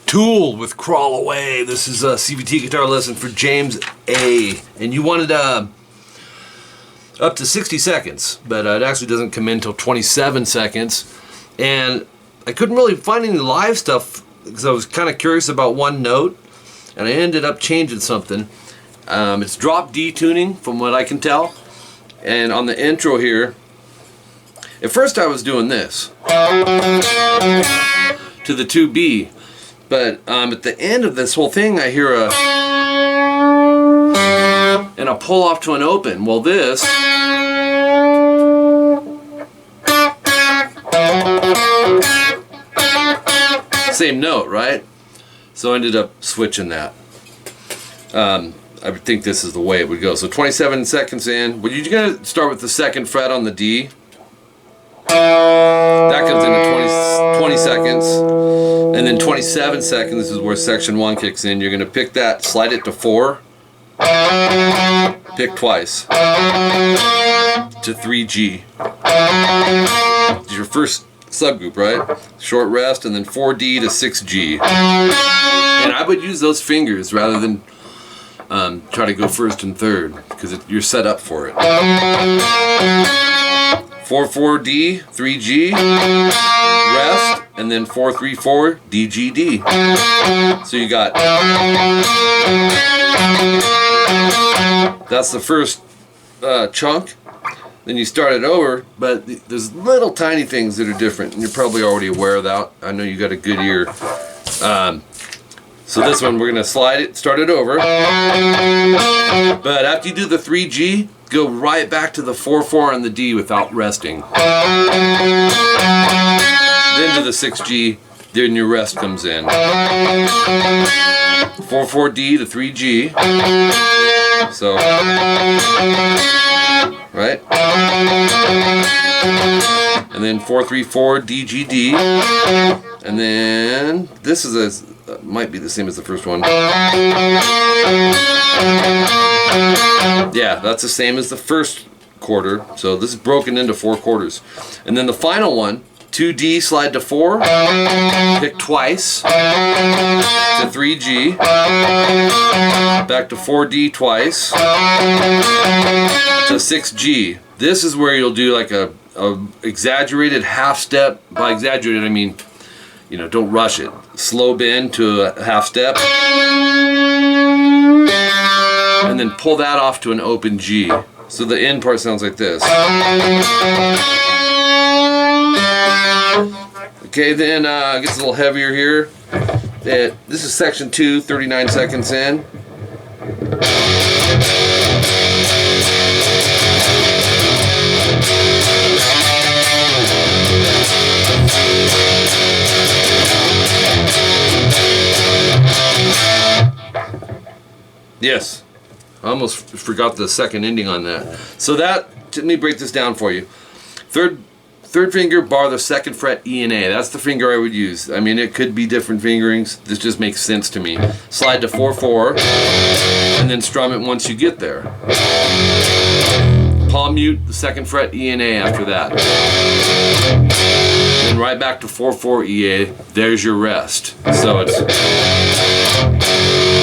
Tool with Crawl Away. This is a CVT guitar lesson for James A. And you wanted up to 60 seconds, but it actually doesn't come in until 27 seconds. And I couldn't really find any live stuff because I was kind of curious about one note, and I ended up changing something. It's drop D tuning from what I can tell. And on the intro here, at first I was doing this to the 2B. But at the end of this whole thing, I hear a, and a pull off to an open. Well, this, same note, right? So I ended up switching that. I would think this is the way it would go. So 27 seconds in, well, you're gonna start with the second fret on the D. That comes into 20 seconds. And then 27 seconds, this is where section 1 kicks in. You're going to pick that, slide it to 4, pick twice, to 3G. It's your first subgroup, right? Short rest, and then 4D to 6G. And I would use those fingers rather than try to go first and third, because you're set up for it. 4-4-D, 3G, rest, and then 4-3-4, DGD. So you got, that's the first chunk. Then you start it over, but there's little tiny things that are different, and you're probably already aware of that. I know you got a good ear. So this one, we're gonna slide it, start it over. But after you do the 3G, go right back to the 4-4 on the D without resting. Then to the 6G, then your rest comes in. 4-4-D to 3G. So, right? And then 4-3-4 DGD. And then this is might be the same as the first one. Yeah, that's the same as the first quarter. So this is broken into 4 quarters. And then the final one, 2D slide to 4, pick twice, to 3G, back to 4D twice, to 6G. This is where you'll do like a exaggerated half step. By exaggerated, I mean, you know, don't rush it. Slow bend to a half step. And then pull that off to an open G. So the end part sounds like this. Okay, then it gets a little heavier here. This is section 2, 39 seconds in. Yes, I almost forgot the second ending on that. So that, let me break this down for you. Third finger, bar the second fret, E and A. That's the finger I would use. I mean, it could be different fingerings. This just makes sense to me. Slide to 4-4, and then strum it once you get there. Palm mute the second fret, E and A after that. Then right back to 4-4 EA. There's your rest. So it's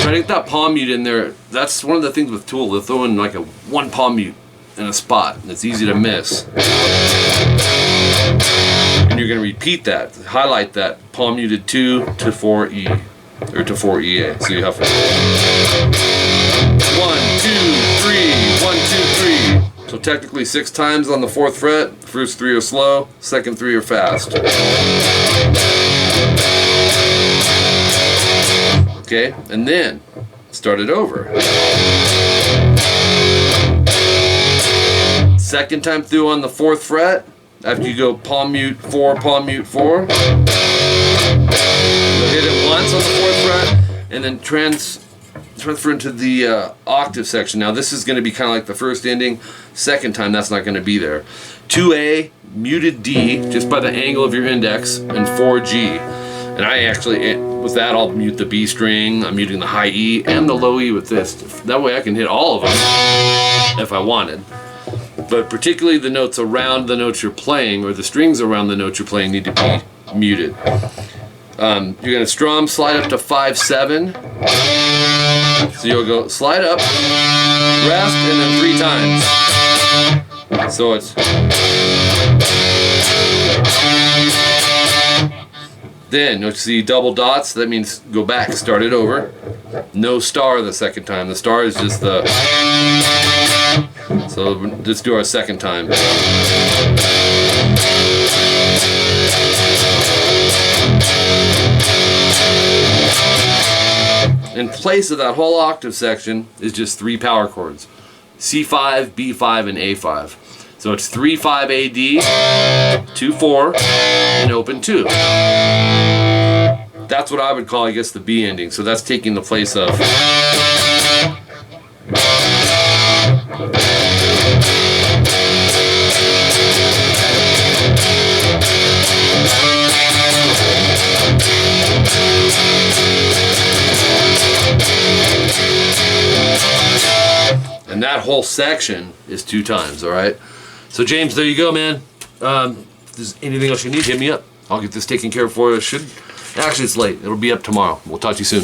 try to get that palm mute in there. That's one of the things with Tool. They'll throw in like a one palm mute in a spot, and it's easy to miss. And you're going to repeat that, highlight that palm muted 2 to 4 E, or to 4 EA. So you have 1, 2, 3, 1, 2, 3. So technically 6 times on the 4th fret. First 3 are slow, second 3 are fast. Okay, and then start it over. Second time through on the 4th fret, after you go palm mute 4, palm mute 4. You'll hit it once on the 4th fret, and then transfer into the octave section. Now this is going to be kind of like the first ending. Second time, that's not going to be there. 2A, muted D, just by the angle of your index, and 4G. And I actually, with that, I'll mute the B string, I'm muting the high E and the low E with this. That way I can hit all of them if I wanted. But particularly the notes around the notes you're playing, or the strings around the notes you're playing, need to be muted. You're going to strum, slide up to 5/7. So you'll go slide up, rest, and then 3 times. So it's... Then you'll see double dots, that means go back, start it over. No star the second time. The star is just the... So let's do our second time. In place of that whole octave section is just 3 power chords. C5, B5, and A5. So it's 3/5 AD, 2/4, and open 2. That's what I would call, I guess, the B ending. So that's taking the place of... And that whole section is 2 times, all right? So James, there you go, man. If there's anything else you need, hit me up. I'll get this taken care of for you. Actually, it's late. It'll be up tomorrow. We'll talk to you soon.